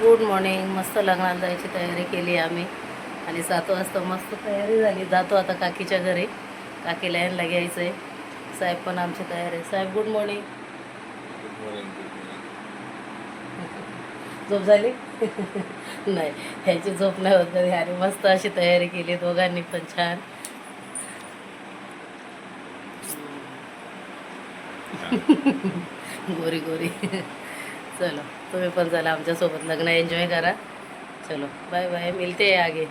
Good morning. मस्त लग्नाला जायची तयारी केली आम्ही आणि 7 वाजता मस्त तयारी झाली. जातो आता काकीच्या घरी. काकीला यांना घ्यायचं आहे. साहेब पण आमची तयारी आहे. साहेब गुड मॉर्निंग. झोप झाली? नाही, ह्याची झोप नाही होत कधी. आणि मस्त अशी तयारी केली दोघांनी पण छान. गोरी गोरी. चलो तुम्ही पण चला आमच्यासोबत लग्न एन्जॉय करा. चलो बाय बाय, मिलते हैं आगे.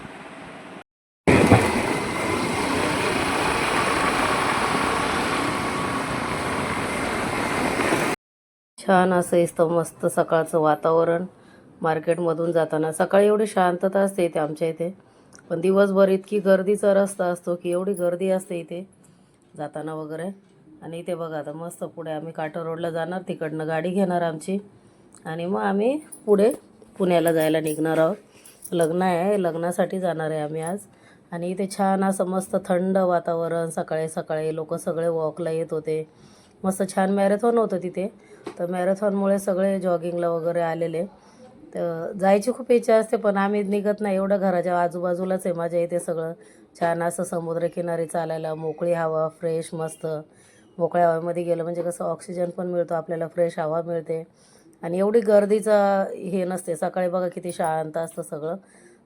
छान असं इथं मस्त सकाळचं वातावरण. मार्केटमधून जाताना सकाळी एवढी शांतता असते इथे आमच्या इथे, पण दिवसभर इतकी गर्दीचा रस्ता असतो की एवढी गर्दी असते इथे जाताना वगैरे. आणि इथे बघा आता मस्त पुढे आम्ही काटर रोडला जाणार, तिकडनं गाडी घेणार आमची आणि मग आम्ही पुढे पुण्याला जायला निघणार आहोत. लग्न आहे, लग्नासाठी जाणार आहे आम्ही आज. आणि इथे छान असं मस्त थंड वातावरण. सकाळी सकाळी लोक सगळे वॉकला येत होते. मस्त छान मॅरेथॉन होतं तिथे, तर मॅरेथॉनमुळे सगळे जॉगिंगला वगैरे आलेले. तर जायची खूप इच्छा असते पण आम्ही निघत नाही. एवढं घराच्या आजूबाजूलाच आहे माझ्या इथे सगळं. छान असं समुद्रकिनारी चालायला, मोकळी हवा, फ्रेश मस्त. मोकळ्या हवेमध्ये गेलं म्हणजे कसं ऑक्सिजन पण मिळतो आपल्याला, फ्रेश हवा मिळते आणि एवढी गर्दीचा हे नसते. सकाळी बघा किती शांत असतं सगळं.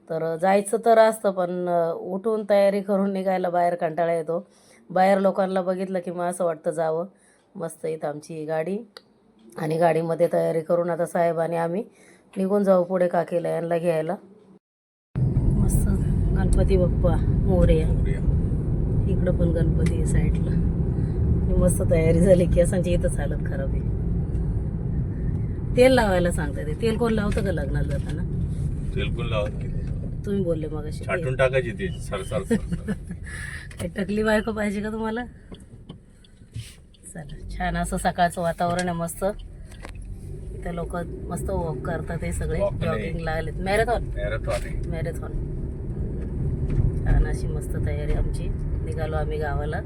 तर जायचं तर असतं पण उठून तयारी करून निघायला बाहेर कंटाळा येतो. बाहेर लोकांना बघितलं की मग असं वाटतं जावं. मस्त इथं आमची गाडी आणि गाडीमध्ये तयारी करून आता साहेब आणि आम्ही निघून जाऊ पुढे काकीला यांना घ्यायला. मस्त गणपती बाप्पा मोरया. इकडं पण गणपती आहे साईडला. मस्त तयारी झाली. केसांची इथंच हालत खराब आहे. तेल लावायला सांगता ते. तेल कोण लावतं का लग्नाला जाताना? तेल कोण लावत? तुम्ही बोलले मग अशी छाटून टाकायची ते सरसर. काही टकली बायको पाहिजे का तुम्हाला? चला छान असं सकाळचं वातावरण आहे मस्त. इथे लोक मस्त वॉक करतात, ते सगळे जॉगिंगला आलेत. मॅरेथॉन छान अशी मस्त तयारी आमची. निघालो आम्ही गावाला.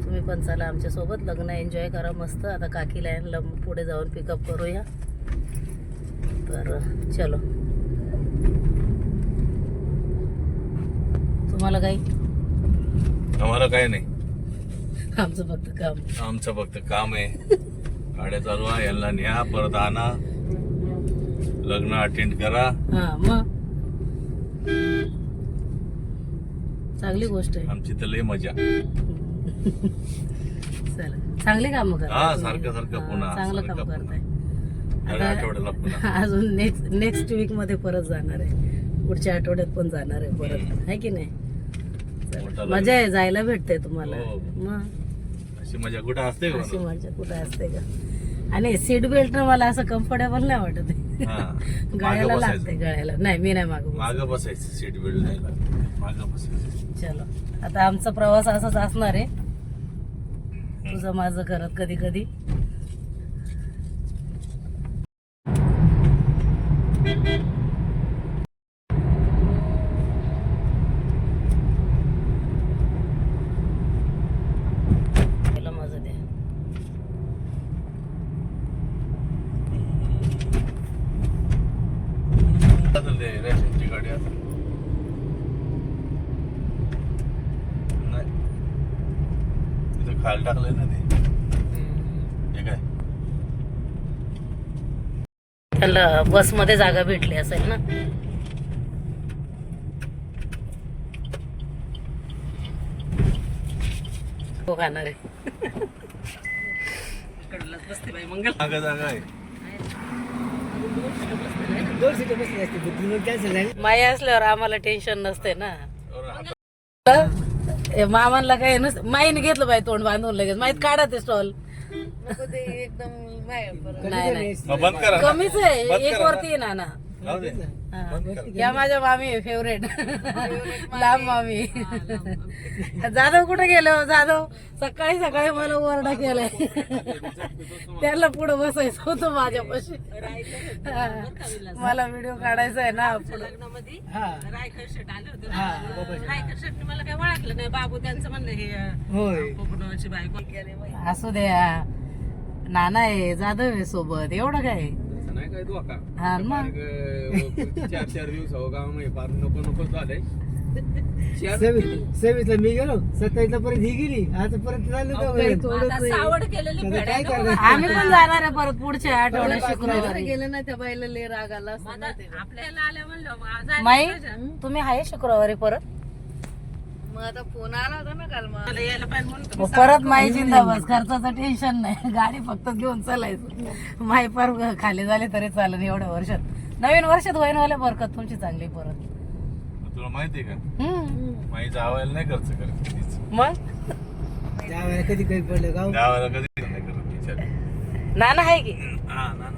तुम्ही पण चला आमच्यासोबत. लग्न एन्जॉय करा मस्त. आता काकीला यांना पुढे जाऊन पिकअप करूया. तर चलो. तुम्हाला काही? आम्हाला काय नाही, आमचं फक्त काम आहे. गाड्या चालवा, यांना न्या, परत आणा, लग्न अटेंड करा. हा मग चांगली गोष्ट आहे. आमची तर लय मजा. चला चांगले काम करा. हा, सारखं पुन्हा चांगलं काम करताय. आठवड्याला पुन्हा अजून नेक्स्ट वीक मध्ये परत जाणार आहे. पुढच्या आठवड्यात पण जाणार आहे परत, आहे की नाही? मजा आहे, जायला भेटते तुम्हाला. मग अशी मजा कुठं असते का? अशी मजा कुठं असते का? आणि सीट बेल्ट मला असं कम्फर्टेबल नाही वाटत आहे. गळ्याला लागते. गळ्याला नाही, मी नाही मागं बसायचं. सीट बेल्ट नाही लागत, मागं बसायचं. चलो आता आमचा प्रवास असाच असणार आहे, तुझं माझं करत कधी कधी. रेशनची गाडी आता नाही, तिथं खायला टाकलंय ना ते काय. त्याला बसमध्ये जागा भेटली असेल ना. हो खाणार आहे. बसते बाई मंगल. जागा आहे. माया असल्यावर आम्हाला टेन्शन नसते ना. मामांना काही नसतं. माईने घेतलं बाई तोंड बांधून लगेच. माहीत काढा ते स्टॉल. एकदम नाही बंद करा. कमीच आहे. एक वरती आहे नाना. या माझ्या मामी फेवरेट. लांब मामी. जाधव कुठे गेले? जाधव सकाळी सकाळी मला ओरडा केलाय. त्याला पुढे बसायचं होतं माझ्यापाशी. मला व्हिडिओ काढायचा आहे ना पुढे. मला काय ओळखलं नाही. बाबू त्यांचं म्हणलं हे असू द्या. नाना आहे, जाधव आहे सोबत, एवढं काय. काय धोका हा मग 4 दिवस हो गाव मध्ये फार नको झालंय. 26 ला मी गेलो, 27 ला परत ही गेली, आता परत चालू सावड केलेली काय करणार. आम्ही पण जाणार आहे परत पुढच्या आठवड्यात शुक्रवारी. गेलं ना त्या बाईला लय राग आला आपल्याला आल्या म्हणलं माई तुम्ही आहे शुक्रवारी परत? मग आता फोन आला होता ना काल मला यायला पाहिजे म्हणून मग परत माई जिंदाबाद. खर्चाचं टेन्शन नाही, गाडी फक्त घेऊन चालायचं. माई पर खाली झाले तरी चालेल एवढ्या वर्षात. नवीन वर्षात होईन वाले बरकत तुमची चांगली परत. तुला माहितीये का हम्म. माई जावायला नाही खर्च करत कधीच. मग त्यावेळेला कधी काही पडलं गाव जावायला कधी नाही करत बिचारी. नाना आहे की हा ना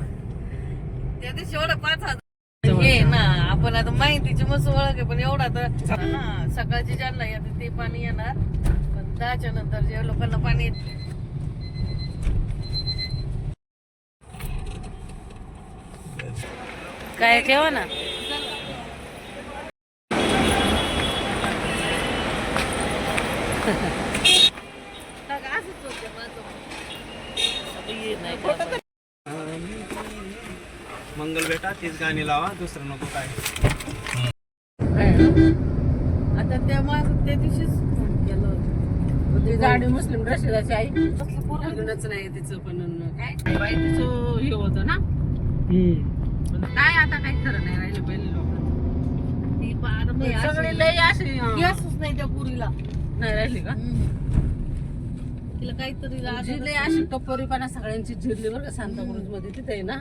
त्या दिवशी एवढं 5,000 हे ना आपण आता माहितीची मस्त ओळख आहे पण एवढा तर ना सकाळची ज्यांना येते ते पाणी येणार पण 10च्या नंतर जे लोकांना पाणी येत काय ठेवा ना. असंच होते माझं मंगल बेटा तीच गाणी लावा, दुसरं नको काय. आता त्या माझं त्या दिवशीच फोन केलं होतं ती गाडी मुस्लिम रशिदाची आई पूर्णच नाही तिचं पण काय बाई तिचं हे होतं ना पण काय आता काही खरं नाही राहिलं पहिले लोक ती सगळे लय असे येसच नाही त्या पुरीला नाही राहिली का तिला काहीतरी लय अशी टप्परीपणा सगळ्यांची झिरली बरं का सांताक्रूज मध्ये तिथे आहे ना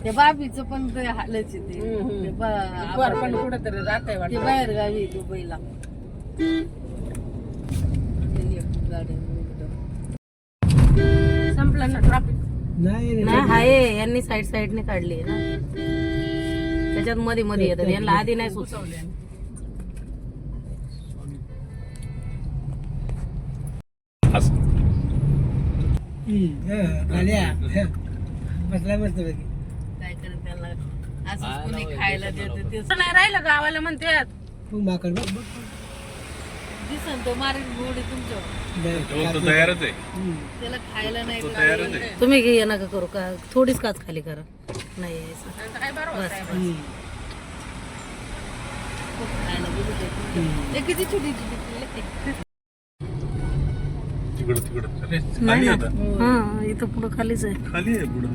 त्या बाबीचं पण ते हालच आहे ते पण कुठेतरी राहत आहे वाटतं बाहेर गावी दुबईला संपलं ना ट्रॅफिक नाही नाही आहे, यांनी साईडने काढली ना, त्याच्यात मध्ये मध्ये येतात. यांना आधी नाही सुचवले. असं. आल्या बसला मस्त पैकी. काय करत त्याला असं कोणी खायला देते ते नाही राहिलं गावाला म्हणतात तू माकड बघ बघ. दिसन तो मारीन गोडी तुमच्या तो तयारच आहे. त्याला खायला नाही तो तयारच आहे. तुम्ही घे नका करू का, थोडीच काच खाली करा. नाही यायचं. काय बरोबर बस, आहे. बस. खायला बोलू दे. ते किती छोटी छोटी तिकडं अरे, नाही खाली ना. आता हा इथं पुढं खालीच आहे. खाली आहे पुढं.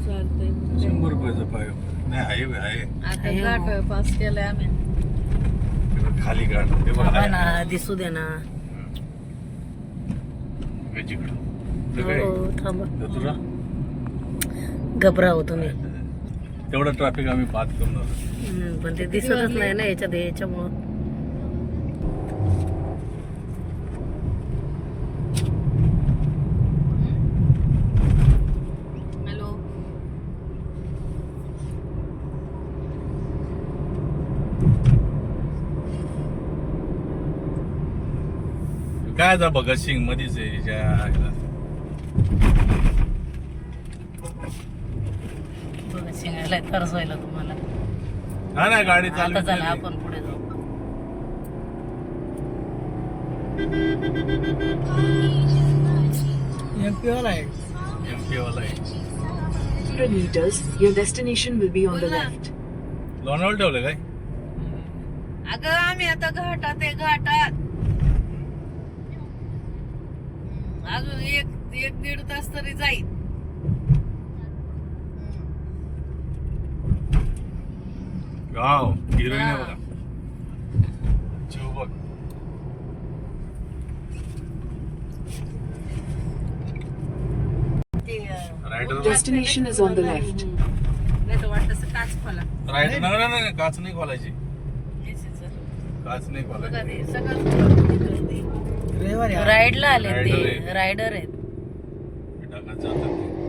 चालतंय 100 रुपयाचा पाय नाही आहे आता गाठ पास केलाय आम्ही तिकडं खाली गाड ते बघ थांबा आहे. ना, दिसू दे ना. हे जिकडं. ते काय? हो थांबा, ते तुला घबराव तुम्ही. तेवढं ट्रॅफिक आम्ही पास करणार. पण ते दिसतच नाही ना याच्यामुळं. हॅलो काय जा भगत सिंग मध्येच आहे बघा शिंगायला तरच व्हायला तुम्हाला. हा ना गाडी चालू आता चला आपण पुढे जाऊ. MP वाला आहे. MP वाला आहे. 100 meters, your destination will be on the left. Lonavala ठेवलं काय? अगं आम्ही आता घाटात आहे घाटात अजून एक दीड तास तरी जाईल गाव हिरोईन आहे बघा. जीव बघ. Rider Destination is on the left. नाही तर वाटत काच खोला रायडर नाही काच नाही खोलायची. काच नाही बघा खोलायची. ते सगळं रविवारी आहे. राईडला आले रायडर ते, आहे. रायडर आहेत. टाकत जातात ते.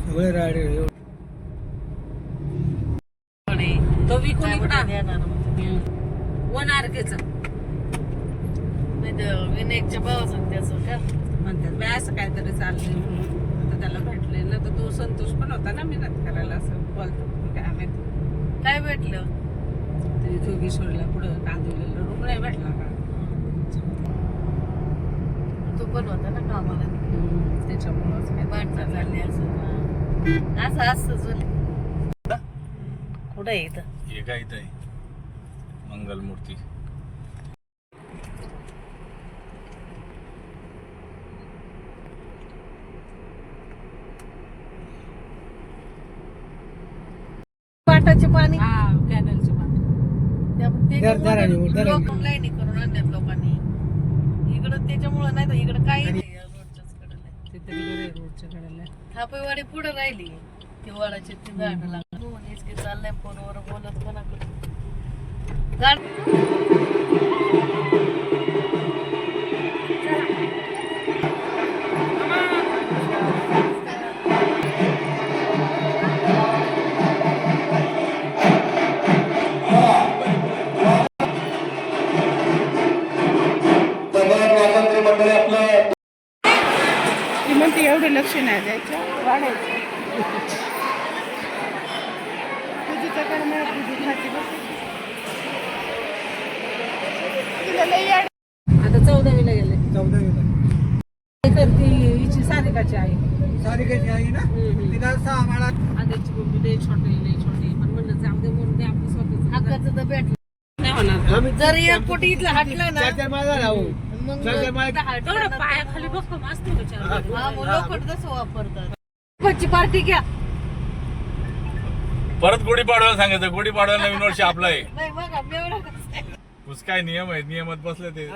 सगळे राडे तो विकून वन आरकेच विनायकच्या भावाचं त्याचं का म्हणतात बाय असं काहीतरी चाललंय म्हणून आता त्याला भेटले ना तर तो संतोष पण होता ना मेहनत करायला असं बोलतो काय माहिती काय भेटलं ते जोगेश्वरला पुढं कांदवलेलं आम्हाला त्याच्यामुळंच काय भांडणं झाली असं असं जुने कुठं आहे इथं हे काय इथं आहे मंगलमूर्ती. पाटाचे पाणी कॅनलचे दराने, दराने. लोक लाईनी करून आणल्यात लोकांनी इकडं त्याच्यामुळं नाही तर इकडं काही नाही रोडच्याच कडेला थापईवाडी पुढे राहिली ती वडाची ती झाडं लागली चाललंय फोनवर बोलत कोणाकडे ती म्हणते एवढं लक्ष नाही द्यायचं वाढायचं पूजेच्याकडे मला पूजी खाती आता 14वीला गेले 14वीला. तर ती हिची सारिकाची आई सारिकाची आई ना तिला 6 माळा. आधीची मुलगी लई छोटी पण म्हणलं जाऊ दे म्हणून ते आपलं स्वतःच हक्काचं तर भेटलं नाही होणार आम्ही जर एक कोटी इथलं हटलं ना 4 माळा झाला हो. मग 4 माळा. तेवढं पायाखाली भक्कम असतो लोखंड कसं वापरतात पच्ची पार्टी घ्या परत गुढीपाडव्याला सांगायचं गुढीपाडव्याला नवीन वर्ष आपलं आहे. नाही बघा मेवढा कसं आहे. कुछ काय नियम आहेत नियमात बसले ते.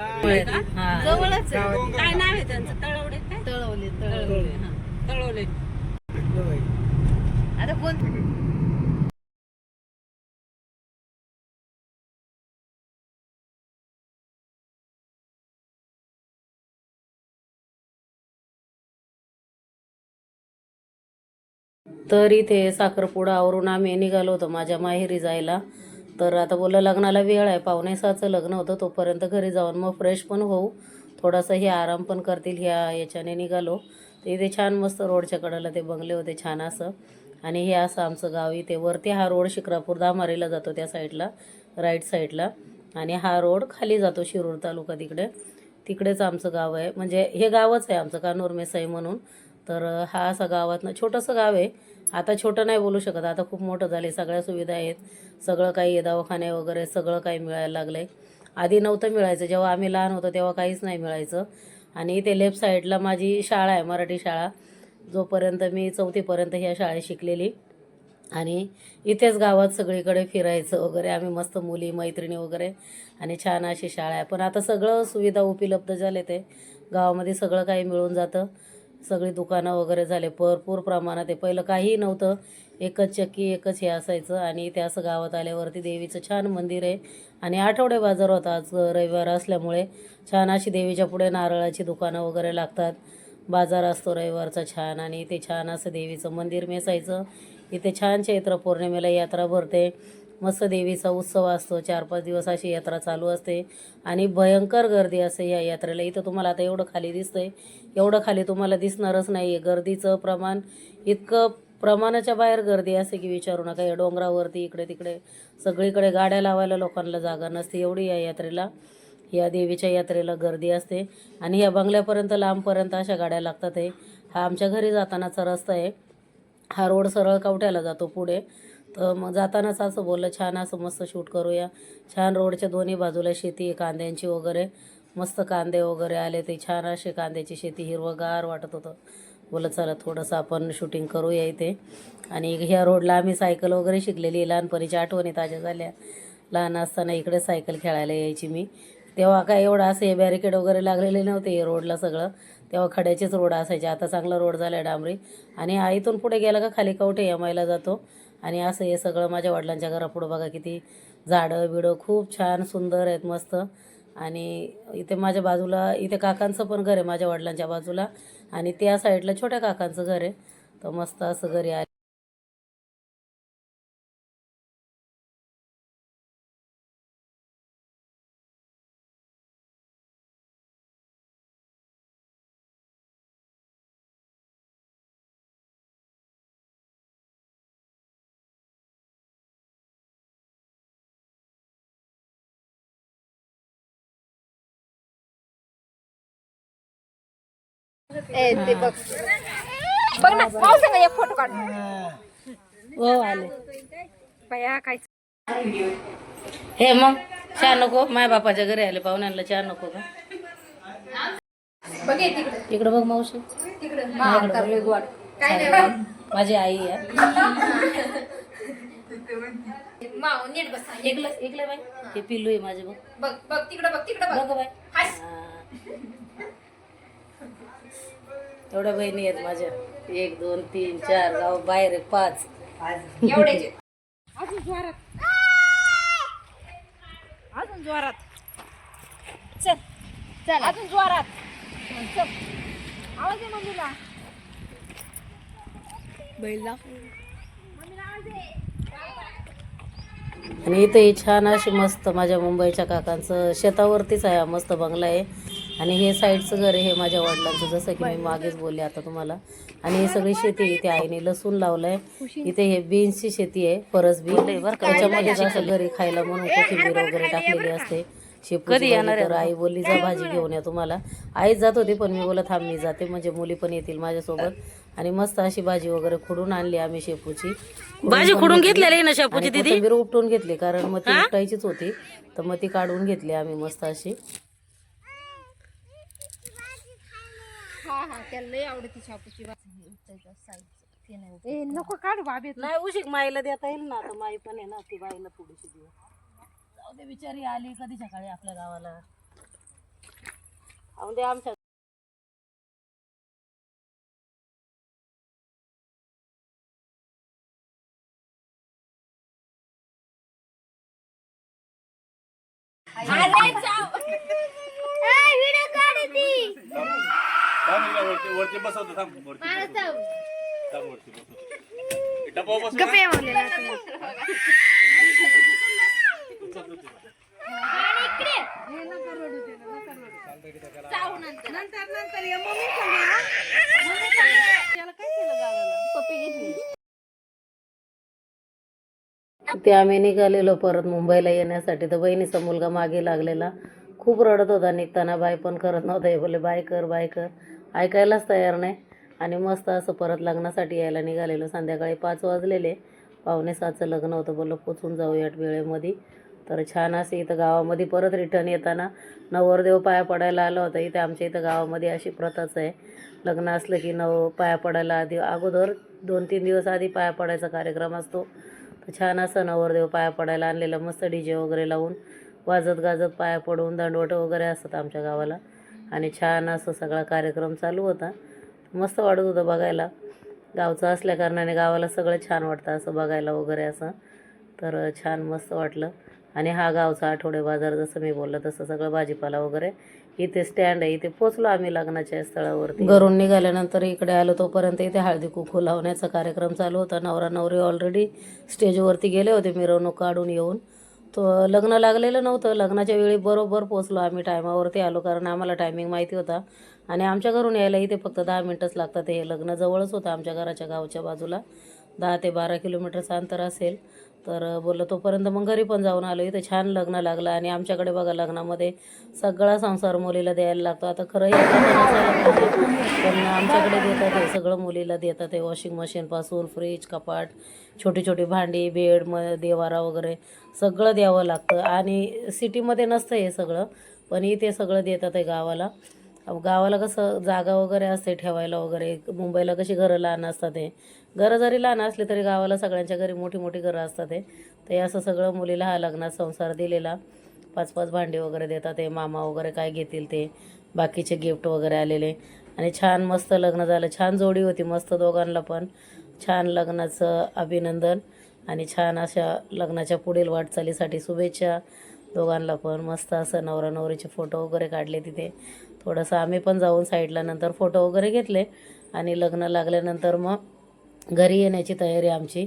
जवळच आहे. काय नाव आहे त्यांचं तळवडे काय तळवले तळवले आता कोण तर इथे साखरपुडा आवरून आम्ही निघालो होतो माझ्या माहेरी जायला. तर आता बोललं लग्नाला वेळ आहे 5:45चं लग्न होतं तोपर्यंत घरी जाऊन मग फ्रेश पण होऊ थोडासा हे आराम पण करतील याच्याने निघालो. तर इथे छान मस्त रोडच्या कडेला ते बंगले होते छान असं. आणि हे असं आमचं गाव इथे वरती हा रोड शिक्रापूर धामारीला जातो त्या साईडला राईट साईडला आणि हा रोड खाली जातो शिरूर तालुका तिकडेच आमचं गाव आहे. म्हणजे हे गावच आहे आमचं कानूर मेसाई म्हणून. तर हा असा गावातनं छोटंसं गाव आहे. आता छोटं नाही बोलू शकत आता खूप मोठं झाले सगळ्या सुविधा आहेत सगळं काही दवाखाने वगैरे सगळं काही मिळायला लागलं आहे. आधी नव्हतं मिळायचं जेव्हा आम्ही लहान होतो तेव्हा काहीच नाही मिळायचं. आणि इथे लेफ्ट साईडला माझी शाळा आहे मराठी शाळा जोपर्यंत मी 4थीपर्यंत ह्या शाळेत शिकलेली. आणि इथेच गावात सगळीकडे फिरायचं वगैरे आम्ही मस्त मुली मैत्रिणी वगैरे आणि छान अशी शाळा आहे. पण आता सगळं सुविधा उपलब्ध झाले ते गावामध्ये सगळं काही मिळून जातं सगळी दुकानं वगैरे झाले भरपूर प्रमाणात. ते पहिलं काहीही नव्हतं एकच चक्की एकच हे असायचं. आणि इथे असं गावात आल्यावरती देवीचं छान मंदिर आहे आणि आठवडे बाजार होता आज रविवार असल्यामुळे छान अशी देवीच्या पुढे नारळाची दुकानं वगैरे लागतात बाजार असतो रविवारचा छान. आणि इथे छान असं देवीचं मंदिर मेसायचं इथे छान चैत्र पौर्णिमेला यात्रा भरते मस्त देवीचा उत्सव असतो 4-5 दिवस अशी यात्रा चालू असते आणि भयंकर गर्दी असते या यात्रेला. इथं तुम्हाला आता एवढं खाली दिसतंय एवढं खाली तुम्हाला दिसणारच नाही आहे. गर्दीचं प्रमाण इतकं प्रमाणाच्या बाहेर गर्दी असते की विचारू नका. या डोंगरावरती इकडे तिकडे सगळीकडे गाड्या लावायला लोकांना जागा नसते एवढी या यात्रेला या देवीच्या यात्रेला गर्दी असते. आणि ह्या बंगल्यापर्यंत लांबपर्यंत अशा गाड्या लागतात आहे. हा आमच्या घरी जातानाचा रस्ता आहे. हा रोड सरळ कवठ्याला जातो पुढे. तर मग जातानाच असं बोललं छान असं मस्त शूट करूया. छान रोडच्या दोन्ही बाजूला शेती आहे कांद्यांची वगैरे मस्त कांदे वगैरे आले ते छान असे कांद्याची शेती हिरवंगार वाटत होतं. बोललं चला थोडंसं आपण शूटिंग करूया इथे. आणि ह्या रोडला आम्ही सायकल वगैरे शिकलेली लहानपणीच्या आठवणी ताज्या झाल्या. लहान असताना इकडे सायकल खेळायला यायची मी. तेव्हा काय एवढं असं हे बॅरिकेड वगैरे लागलेले नव्हते हे रोडला सगळं तेव्हा खड्याचेच रोड असायचे. आता चांगला रोड झाला आहे डांबरी. आणि इथून पुढे गेला का खाली कवठे यमायला जातो. आणि असं हे सगळं माझ्या वडिलांच्या घरापुढं बघा किती झाडं बिडं खूप छान सुंदर आहेत मस्त. आणि इथे माझ्या बाजूला इथे काकांचं पण घर आहे माझ्या वडिलांच्या बाजूला आणि त्या साईडला छोट्या काकांचं घर आहे. तर मस्त असं घरी आले. हो आले हे मग चहा नको माय बापाच्या घरी आले पाहुण्यांना चहा नको का इकडं बघ मावशी माझ्याकडे बघ. माझी आई आहे इकडे बाई हे पिल्लू आहे माझे बघ बाई एवढ्या बहिणी आहेत माझ्या 1 2 3 4 गाव बाहेर आहे 5 अजून जोरात चल अजून जोरात चल आवाज आहे मम्मीला आणि इथे ही छान अशी मस्त माझ्या मुंबईच्या काकांचं शेतावरतीच आहे हा मस्त बंगला आहे आणि हे साईडचं घर आहे हे माझ्या वडिलांचं जसं की मी मागेच बोलले आता तुम्हाला आणि ही सगळी शेती इथे आईने लसूण लावलंय इथे हे बीन्सची शेती आहे परसबी त्याच्यामध्ये असं घरी खायला म्हणून कोथिंबीर वगैरे टाकलेली असते कधी येणार तर आई बोलली जा भाजी घेऊन या तुम्हाला आईच जात होती पण मी बोलत थांब मी जाते म्हणजे मुली पण येतील माझ्यासोबत आणि मस्त अशी भाजी वगैरे खुडून आणली आम्ही शेपूची भाजी खुडून घेतलेली ना शेपूची कोथिंबीर उपटून घेतली कारण मग ती उपटायचीच होती तर मग ती काढून घेतली आम्ही मस्त अशी नको काढ बाबी नाही उशीक माईला देता येईल ना आता माई पण आहे ना ती बाईला थोडीशी देऊ जाऊ दे बिचारी आली कधी सकाळी आपल्या गावाला दे आमच्या वरती बसवतो थांब वरती डब्बा बसव ते आम्ही निघालेलो परत मुंबईला येण्यासाठी तर बहिणीचा मुलगा मागे लागलेला खूप रडत होता निघताना बाय पण करत नव्हता हे बोले बाय कर ऐकायलाच तयार नाही आणि मस्त असं परत लग्नासाठी यायला निघालेलो संध्याकाळी 5 वाजलेले 6:45चं लग्न होतं बोललं पोचून जाऊयात वेळेमध्ये तर छान असे इथं गावामध्ये परत रिटर्न येताना नवरदेव पाया पडायला आला होता इथे आमच्या इथं गावामध्ये अशी प्रथाच आहे लग्न असलं की पाया पडायला आधी अगोदर 2-3 दिवस आधी पाया पडायचा कार्यक्रम असतो तर छान असं नवरदेव पाया पडायला आणलेलं मस्त DJ वगैरे लावून वाजत गाजत पाया पडून दंडवट वगैरे असतात आमच्या गावाला आणि छान असं सगळा कार्यक्रम चालू होता मस्त वाटत होतं बघायला गावचं असल्याकारणाने गावाला सगळं छान वाटतं असं बघायला वगैरे असं तर छान मस्त वाटलं आणि हा गावचा आठवडे बाजार जसं मी बोललं तसं सगळं भाजीपाला वगैरे इथे स्टँड आहे इथे पोचलो आम्ही लग्नाच्या स्थळावरती घरून निघाल्यानंतर इकडे आलो तोपर्यंत इथे हळदी कुंकू लावण्याचा कार्यक्रम चालू होता नवरा नवरी ऑलरेडी स्टेजवरती गेले होते मिरवणूक काढून येऊन तो लग्न लागलेलं नव्हतं लग्नाच्या वेळी बरोबर पोचलो आम्ही टायमावरती आलो कारण आम्हाला टायमिंग माहिती होता आणि आमच्या घरून यायला इथे फक्त 10 मिनटंच लागतात हे लग्न जवळच होतं आमच्या घराच्या गावच्या बाजूला 10 ते 12 किलोमीटरचं अंतर असेल तर बोललं तोपर्यंत मग घरी पण जाऊन आलो इथे छान लग्न लागलं आणि आमच्याकडे बघा लग्नामध्ये सगळा संसार मुलीला द्यायला लागतो आता खरं हे पण आमच्याकडे देतात हे सगळं मुलीला देतात हे वॉशिंग मशीनपासून फ्रीज कपाट छोटी छोटी भांडी बेड देवारा वगैरे सगळं द्यावं लागतं आणि सिटीमध्ये नसतं हे सगळं पण इथे सगळं देतात आहे गावाला कसं जागा वगैरे असते ठेवायला वगैरे मुंबईला कशी घरं लहान असतात हे घरं जरी लहान असली तरी गावाला सगळ्यांच्या घरी मोठी मोठी घरं असतात हे तर हे असं सगळं मुलीला हा लग्नात संसार दिलेला 5-5 भांडी वगैरे देतात हे मामा वगैरे काय घेतील ते बाकीचे गिफ्ट वगैरे आलेले आणि छान मस्त लग्न झालं छान जोडी होती मस्त दोघांना पण छान लग्नाचं अभिनंदन आणि छान अशा लग्नाच्या पुढील वाटचालीसाठी शुभेच्छा दोघांना पण मस्त असं नवरा नवरीचे फोटो वगैरे काढले तिथे थोडंसं आम्ही पण जाऊन साईडला नंतर फोटो वगैरे घेतले आणि लग्न लागल्यानंतर मग घरी येण्याची तयारी आमची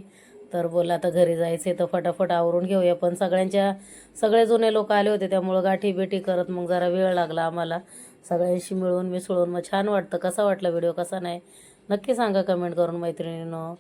तर बोला आता घरी जायचे तर फटाफट आवरून घेऊया पण सगळे जुने लोक आले होते त्यामुळं गाठी बेटी करत मग जरा वेळ लागला आम्हाला सगळ्यांशी मिळून मिसळून मग छान वाटतं कसा वाटला व्हिडिओ कसा नाही नक्की सांगा कमेंट करून मैत्रिणींनो